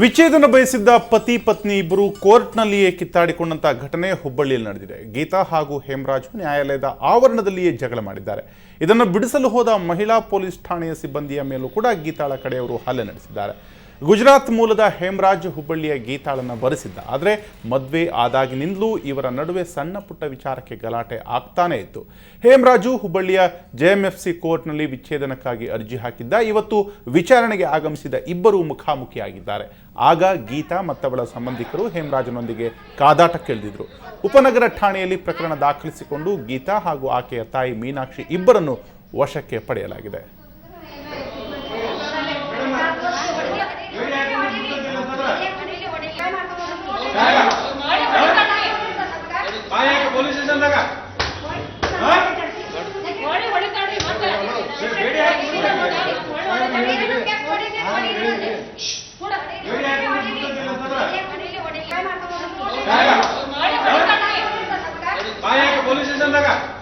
ವಿಚ್ಛೇದನ ಬಯಸಿದ್ದ ಪತಿ ಪತ್ನಿ ಇಬ್ಬರು ಕೋರ್ಟ್ನಲ್ಲಿಯೇ ಕಿತ್ತಾಡಿಕೊಂಡಂತಹ ಘಟನೆ ಹುಬ್ಬಳ್ಳಿಯಲ್ಲಿ ನಡೆದಿದೆ. ಗೀತಾ ಹಾಗೂ ಹೇಮರಾಜು ನ್ಯಾಯಾಲಯದ ಆವರಣದಲ್ಲಿಯೇ ಜಗಳ ಮಾಡಿದ್ದಾರೆ. ಇದನ್ನು ಬಿಡಿಸಲು ಹೋದ ಮಹಿಳಾ ಪೊಲೀಸ್ ಠಾಣೆಯ ಸಿಬ್ಬಂದಿಯ ಮೇಲೂ ಕೂಡ ಗೀತಾಳ ಕಡೆಯವರು ಹಲ್ಲೆ ನಡೆಸಿದ್ದಾರೆ. ಗುಜರಾತ್ ಮೂಲದ ಹೇಮರಾಜ್ ಹುಬ್ಬಳ್ಳಿಯ ಗೀತಾಳನ್ನು ಬರೆಸಿದ್ದ. ಆದರೆ ಮದುವೆ ಆದಾಗಿನಿಂದಲೂ ಇವರ ನಡುವೆ ಸಣ್ಣ ಪುಟ್ಟ ವಿಚಾರಕ್ಕೆ ಗಲಾಟೆ ಆಗ್ತಾನೇ ಇತ್ತು. ಹೇಮರಾಜು ಹುಬ್ಬಳ್ಳಿಯ JMFC ಕೋರ್ಟ್ನಲ್ಲಿ ವಿಚ್ಛೇದನಕ್ಕಾಗಿ ಅರ್ಜಿ ಹಾಕಿದ್ದ. ಇವತ್ತು ವಿಚಾರಣೆಗೆ ಆಗಮಿಸಿದ ಇಬ್ಬರು ಮುಖಾಮುಖಿಯಾಗಿದ್ದಾರೆ. ಆಗ ಗೀತಾ ಮತ್ತವಳ ಸಂಬಂಧಿಕರು ಹೇಮರಾಜನೊಂದಿಗೆ ಕಾದಾಟಕ್ಕಿಳಿದಿದ್ರು. ಉಪನಗರ ಠಾಣೆಯಲ್ಲಿ ಪ್ರಕರಣ ದಾಖಲಿಸಿಕೊಂಡು ಗೀತಾ ಹಾಗೂ ಆಕೆಯ ತಾಯಿ ಮೀನಾಕ್ಷಿ ಇಬ್ಬರನ್ನು ವಶಕ್ಕೆ ಪಡೆಯಲಾಗಿದೆ. Police station